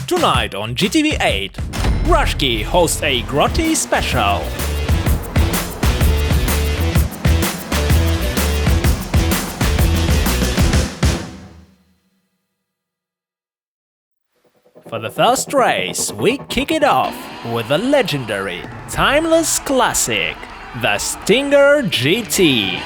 Tonight on GTV8, Rushki hosts a Grotti special. For the first race, we kick it off with the legendary, timeless classic, the Stinger GT.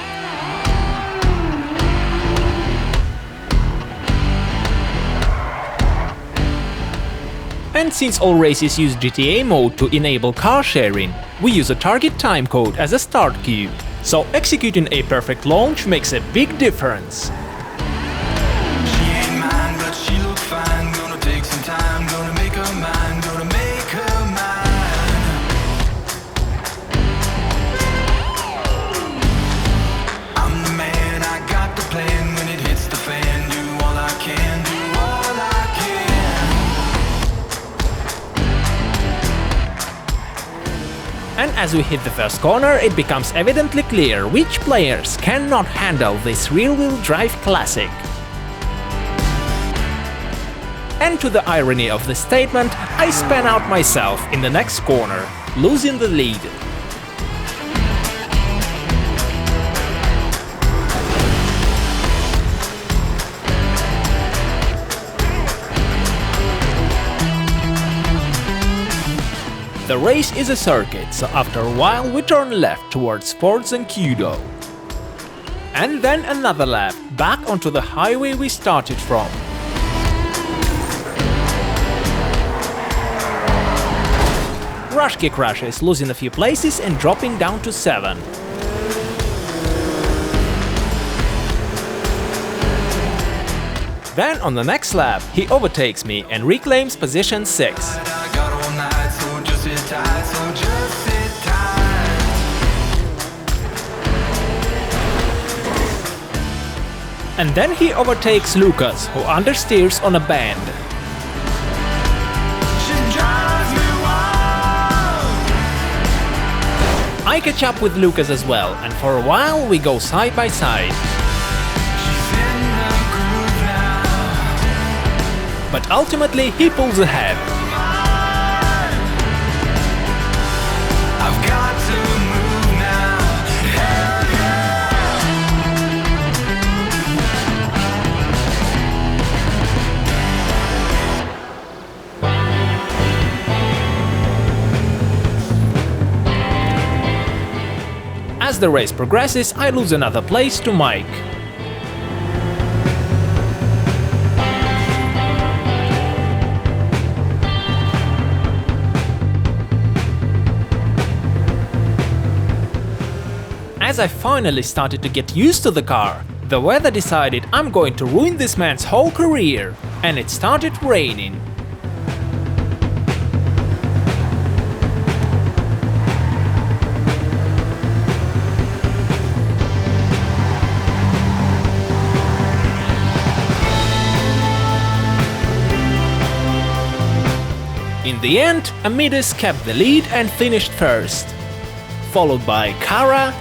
And since all races use GTA mode to enable car sharing, we use a target timecode as a start cue, so executing a perfect launch makes a big difference. And as we hit the first corner, it becomes evidently clear which players cannot handle this rear-wheel drive classic. And to the irony of the statement, I span out myself in the next corner, losing the lead. The race is a circuit, so after a while we turn left towards Fords and Kudo. And then another lap, back onto the highway we started from. Rushki crashes, losing a few places and dropping down to 7. Then on the next lap, he overtakes me and reclaims position 6. And then he overtakes Lucas, who understeers on a bend. I catch up with Lucas as well, and for a while we go side by side. But ultimately he pulls ahead. As the race progresses, I lose another place to Mike. As I finally started to get used to the car, the weather decided I'm going to ruin this man's whole career, and it started raining. In the end, Amides kept the lead and finished first, followed by Kara,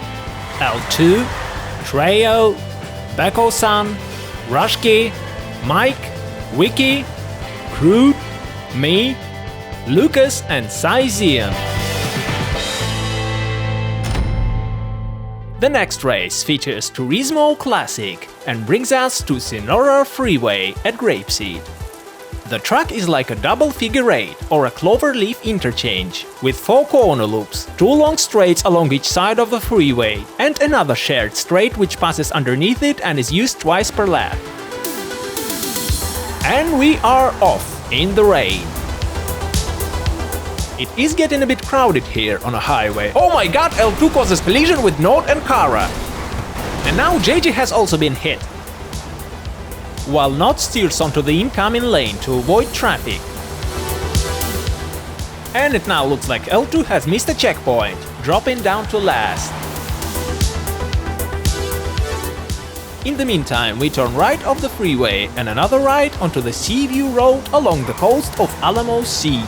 L2, Treyo, Beko-san, Rushki, Mike, Wiki, Crude, me, Lucas and Saizian. The next race features Turismo Classic and brings us to Sonora Freeway at Grapeseed. The track is like a double figure 8 or a cloverleaf interchange, with 4 corner loops, 2 long straights along each side of the freeway, and another shared straight which passes underneath it and is used twice per lap. And we are off in the rain. It is getting a bit crowded here on a highway. Oh my god, L2 causes collision with Note and Kara. And now JJ has also been hit, while Not steers onto the incoming lane to avoid traffic. And it now looks like L2 has missed a checkpoint, dropping down to last. In the meantime, we turn right off the freeway and another right onto the Seaview Road along the coast of Alamo Sea.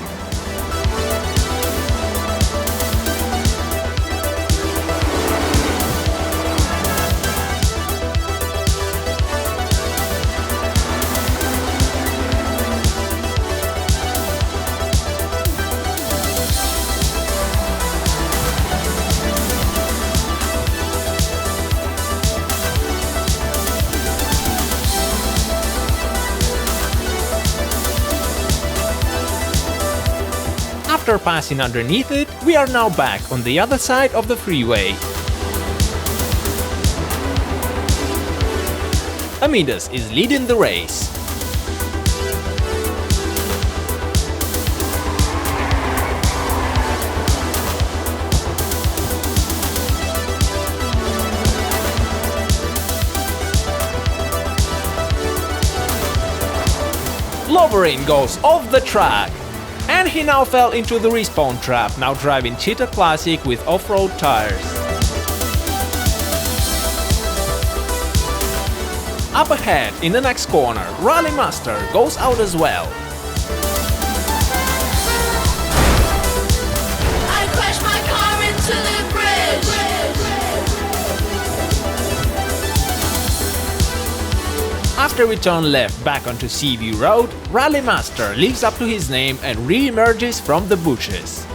After passing underneath it, we are now back on the other side of the freeway. Amidas is leading the race. Lovering goes off the track, and he now fell into the respawn trap, now driving Cheetah Classic with off-road tires. Up ahead, in the next corner, Rally Master goes out as well. I crashed my car into the bridge. After we turn left back onto Seaview Road, Rally Master lives up to his name and re-emerges from the bushes.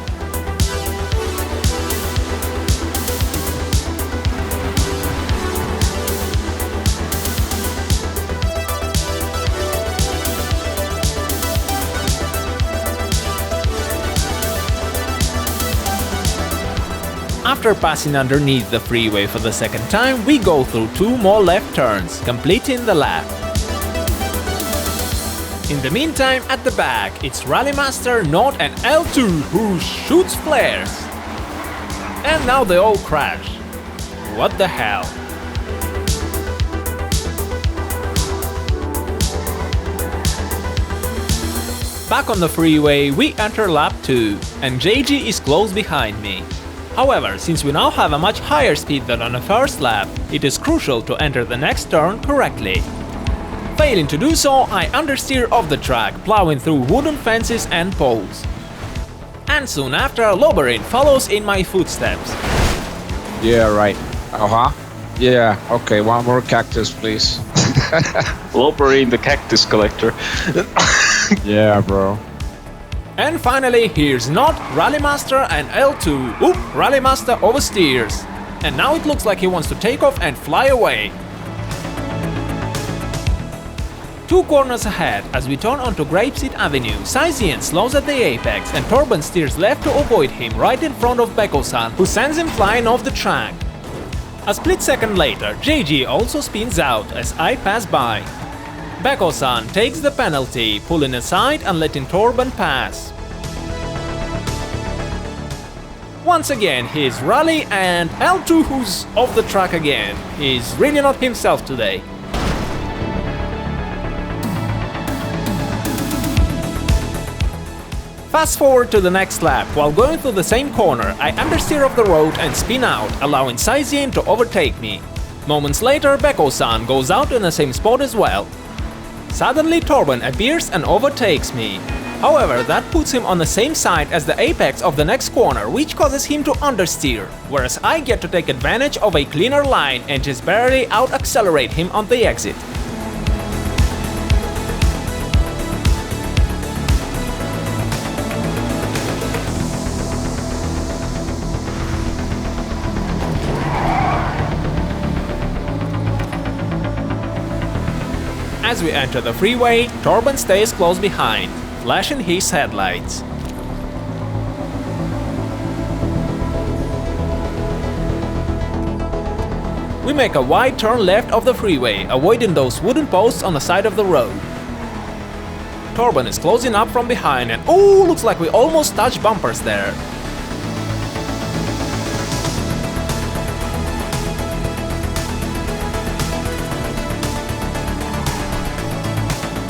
After passing underneath the freeway for the second time, we go through 2 more left turns, completing the lap. In the meantime, at the back, it's Rally Master, Not and L2 who shoots flares. And now they all crash. What the hell? Back on the freeway, we enter lap 2, and JG is close behind me. However, since we now have a much higher speed than on the first lap, it is crucial to enter the next turn correctly. Failing to do so, I understeer off the track, plowing through wooden fences and poles. And soon after, Loberin follows in my footsteps. Yeah, right. Yeah, okay, one more cactus, please. Loberin the cactus collector. Yeah, bro. And finally, here's Not, Rally Master and L2. Oop, Rally Master oversteers. And now it looks like he wants to take off and fly away. 2 corners ahead, as we turn onto Grapeseed Avenue, Saizien slows at the apex and Torben steers left to avoid him right in front of Beko-san, who sends him flying off the track. A split second later, JG also spins out as I pass by. Beko-san takes the penalty, pulling aside and letting Torben pass. Once again, he's Rally and L2 who's off the track again. He's really not himself today. Fast forward to the next lap. While going through the same corner, I understeer off the road and spin out, allowing Saizien to overtake me. Moments later, Beko-san goes out in the same spot as well. Suddenly, Torben appears and overtakes me. However, that puts him on the same side as the apex of the next corner, which causes him to understeer, whereas I get to take advantage of a cleaner line and just barely out-accelerate him on the exit. As we enter the freeway, Torben stays close behind, flashing his headlights. We make a wide turn left of the freeway, avoiding those wooden posts on the side of the road. Torben is closing up from behind and ooh, looks like we almost touched bumpers there.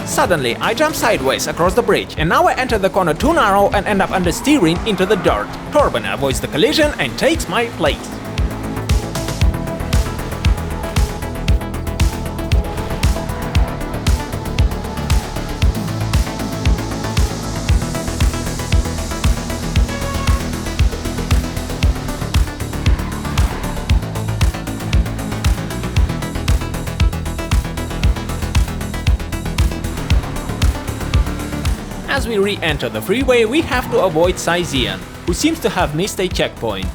Suddenly, I jump sideways across the bridge, and now I enter the corner too narrow and end up understeering into the dirt. Torben avoids the collision and takes my place. As we re-enter the freeway, we have to avoid Saizien, who seems to have missed a checkpoint.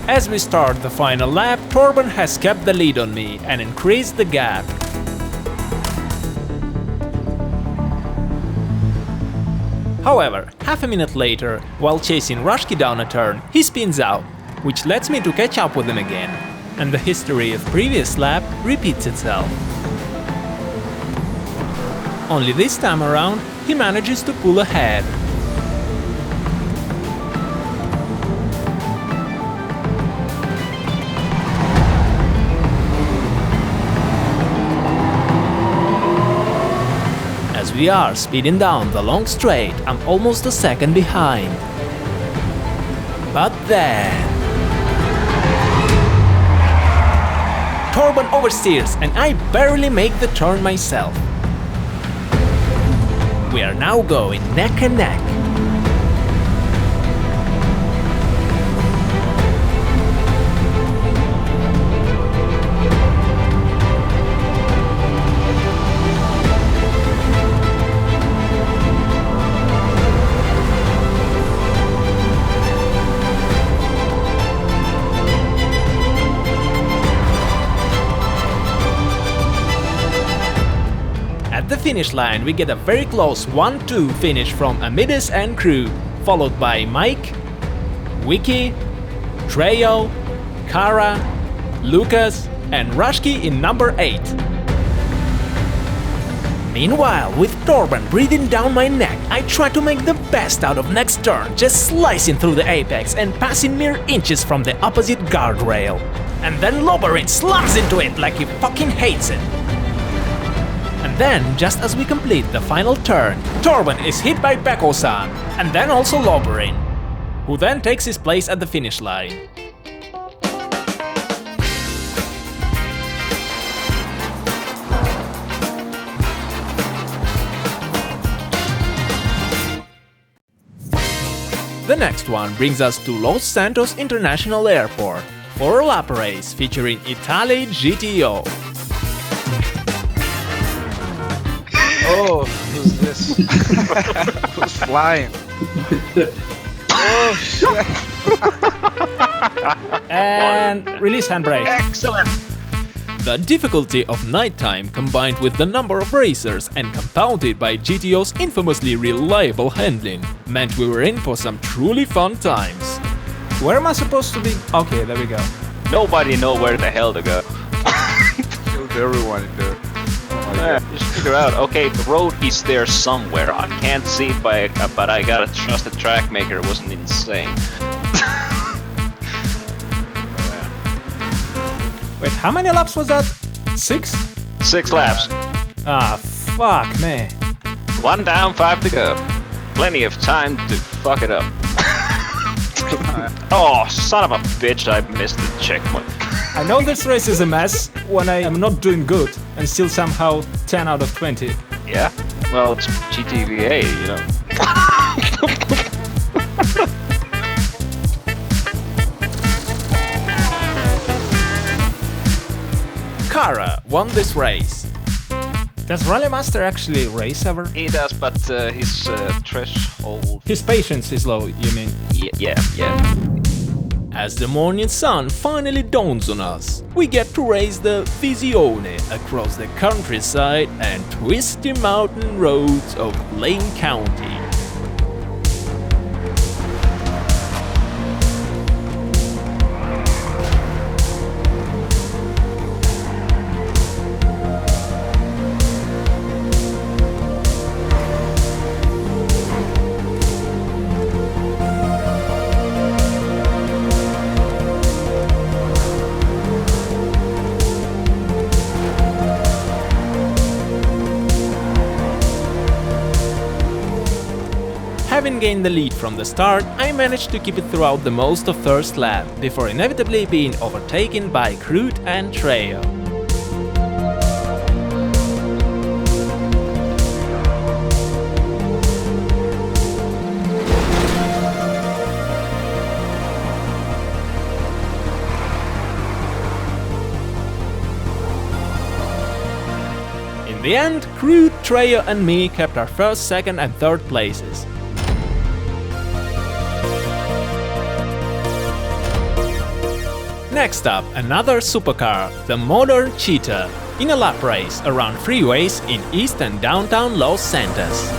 As we start the final lap, Torben has kept the lead on me and increased the gap. However, half a minute later, while chasing Rushki down a turn, he spins out, which lets me to catch up with him again. And the history of previous lap repeats itself. Only this time around, he manages to pull ahead. As we are speeding down the long straight, I'm almost a second behind. But then... Torben oversteers and I barely make the turn myself. We are now going neck and neck. At the finish line, we get a very close 1-2 finish from Amidis and crew, followed by Mike, Wiki, Trejo, Kara, Lucas, and Rushki in number 8. Meanwhile, with Torben breathing down my neck, I try to make the best out of next turn, just slicing through the apex and passing mere inches from the opposite guardrail. And then Loberin slams into it like he fucking hates it. And then, just as we complete the final turn, Torben is hit by Beko-san, and then also Loberin, who then takes his place at the finish line. The next one brings us to Los Santos International Airport for a lap race featuring Itali GTO. Oh, who's this? Who's flying? Oh, shit. And release handbrake. Excellent! The difficulty of nighttime combined with the number of racers and compounded by GTO's infamously reliable handling meant we were in for some truly fun times. Where am I supposed to be? Okay, there we go. Nobody know where the hell to go. Killed everyone in there. Yeah, just figure out, okay, the road is there somewhere. I can't see it but I gotta trust the track maker wasn't insane. Wait, how many laps was that? 6? 6 laps. Ah, fuck me. 1 down, 5 to go. Plenty of time to fuck it up. Oh, son of a bitch, I missed the checkpoint. I know this race is a mess when I am not doing good and still somehow 10 out of 20. Yeah? Well, it's GTV8, you know. Kara won this race. Does Rally Master actually race ever? He does, but his threshold... His patience is low, you mean? Yeah. As the morning sun finally dawns on us, we get to race the Visione across the countryside and twisty mountain roads of Lane County. Having gained the lead from the start, I managed to keep it throughout the most of first lap, before inevitably being overtaken by Grotti and Trejo. In the end, Grotti, Trejo and me kept our first, second and third places. Next up, another supercar, the modern Cheetah, in a lap race around freeways in east and downtown Los Santos.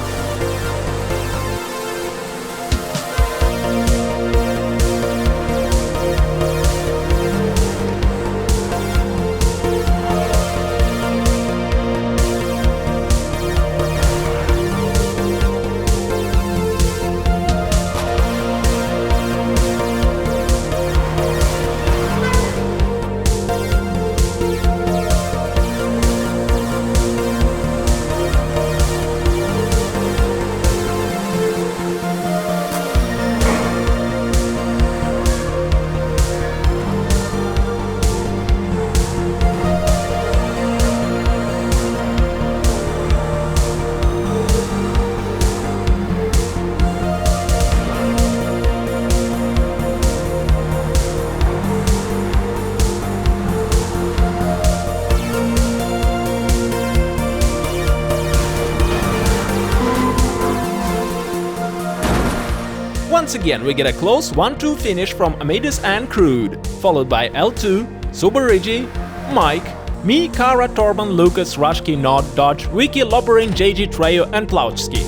once again we get a close 1-2 finish from Amidus and Crude, followed by L2, Subarigi, Mike, me, Kara, Torban, Lucas, Rashki, Nod, Dodge, Wiki, Loberin, JG, Trejo and Plauchski.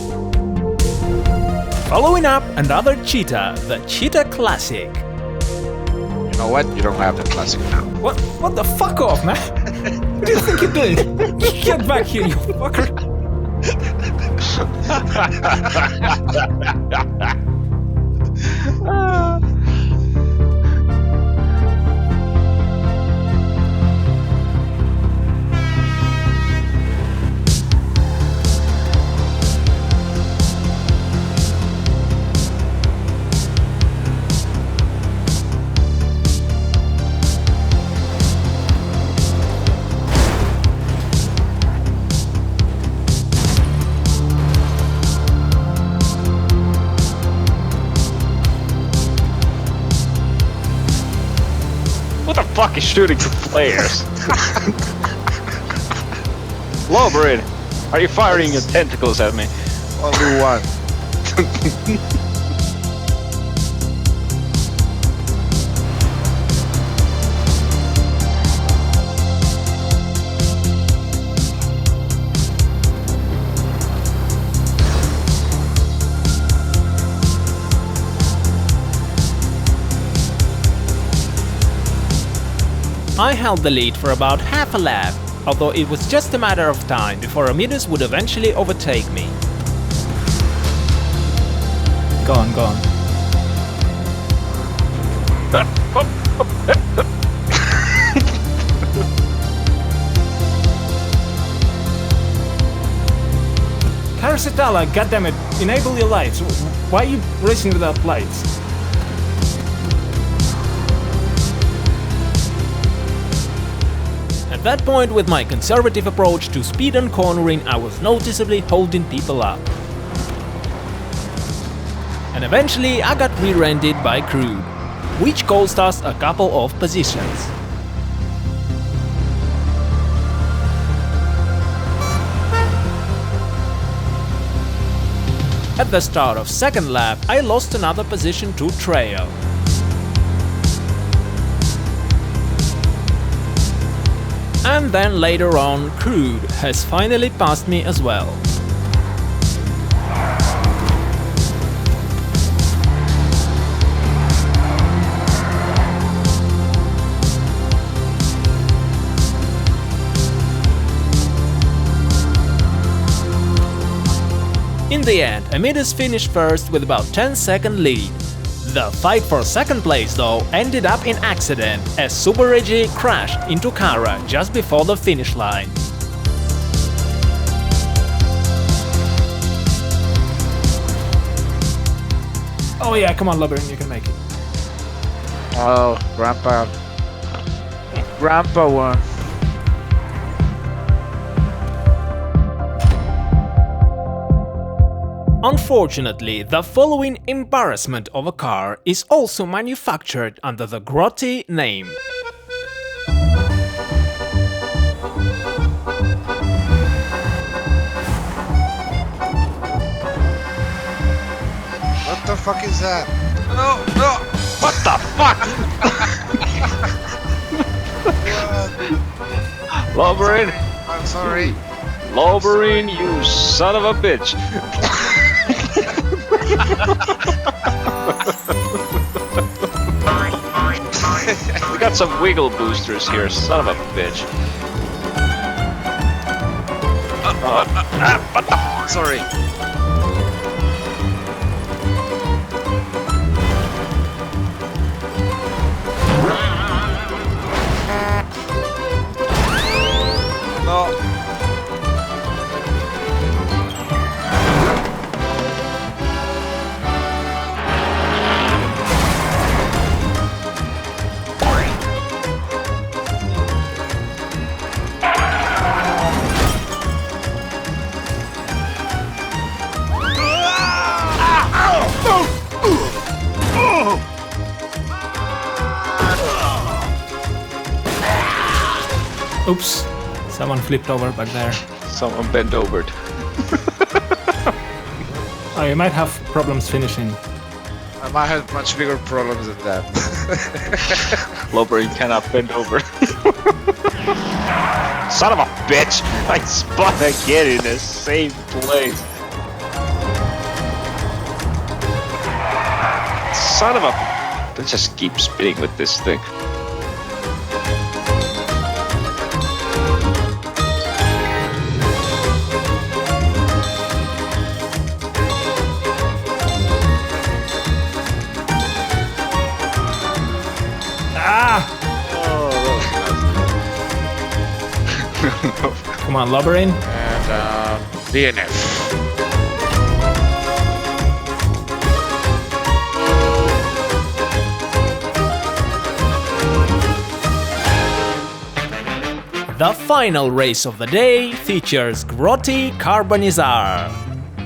Following up, another Cheetah, the Cheetah Classic. You know what? You don't have the Classic now. What the fuck off, man? What do you think you're doing? Get back here, you fucker! What the fuck is shooting to players? Loberin, are you firing your tentacles at me? Only one. I held the lead for about half a lap, although it was just a matter of time before Amidus would eventually overtake me. Go on, go on. Karasitala, goddammit, enable your lights. Why are you racing without lights? At that point, with my conservative approach to speed and cornering, I was noticeably holding people up. And eventually I got rear-ended by Crude, which cost us a couple of positions. At the start of second lap, I lost another position to Trejo. And then later on, Crude has finally passed me as well. In the end, Amidus finished first with about 10-second lead. The fight for second place, though, ended up in accident as Subarigi crashed into Kara just before the finish line. Oh yeah, come on Loberin, you can make it. Oh, Grandpa. Grandpa won. Unfortunately, the following embarrassment of a car is also manufactured under the Grotti name. What the fuck is that? No, no! What the fuck? Loberin! I'm sorry. Loberin, you son of a bitch! We got some wiggle boosters here, son of a bitch. What the? Sorry. No. Oops, someone flipped over back there. Someone bent over. Oh, you might have problems finishing. I might have much bigger problems than that. Lowbrain cannot bend over. Son of a bitch! I spun again in the same place. Son of a... Let's just keep spinning with this thing. Come on, Lubberin. And DNF. The final race of the day features Grotti Carbonizarre.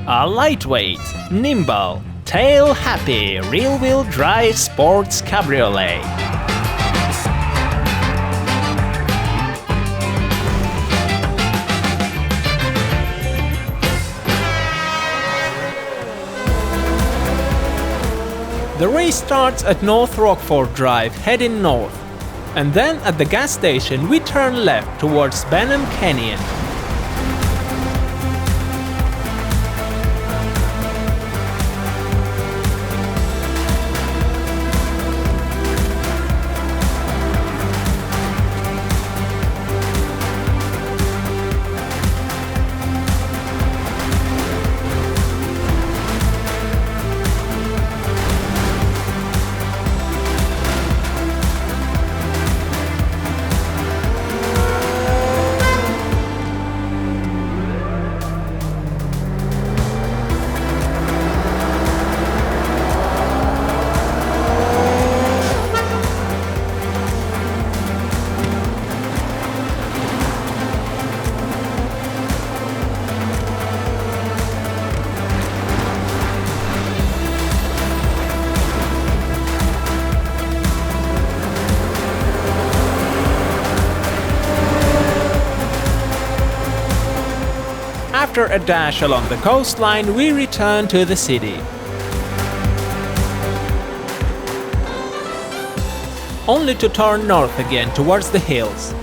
A lightweight, nimble, tail-happy rear-wheel drive sports cabriolet. The race starts at North Rockford Drive, heading north, and then at the gas station we turn left towards Benham Canyon. After a dash along the coastline, we return to the city. Only to turn north again towards the hills.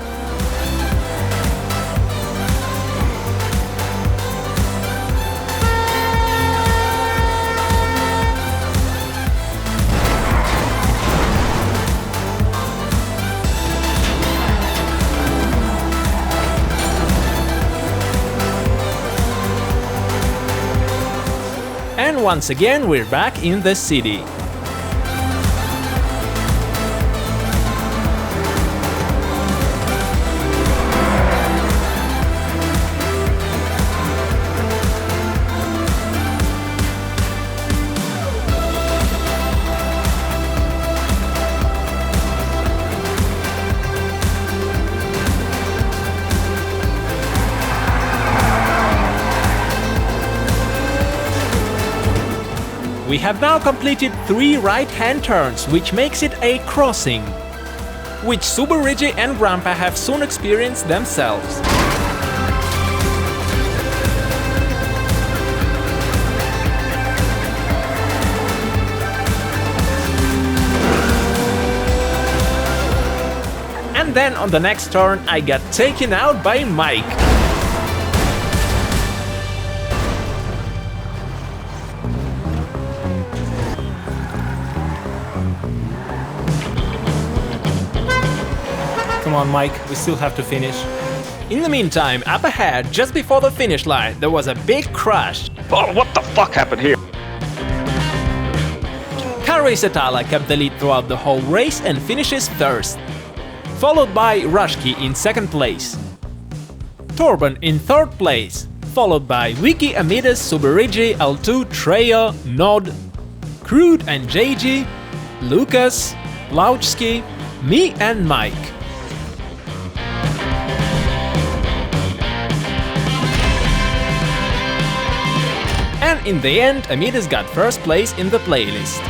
And once again we're back in the city. We have now completed 3 right-hand turns, which makes it a crossing, which Subarigi and Grandpa have soon experienced themselves. And then on the next turn I got taken out by Mike. Come on, Mike, we still have to finish. In the meantime, up ahead, just before the finish line, there was a big crash. Oh, what the fuck happened here? Kari Setala kept the lead throughout the whole race and finishes first, followed by Rashki in second place, Torben in third place, followed by Vicky, Amidas, Subarigi, L2, Treya, Nod, Crude and JG, Lucas, Lauchski, me and Mike. And in the end, Amidas got first place in the playlist.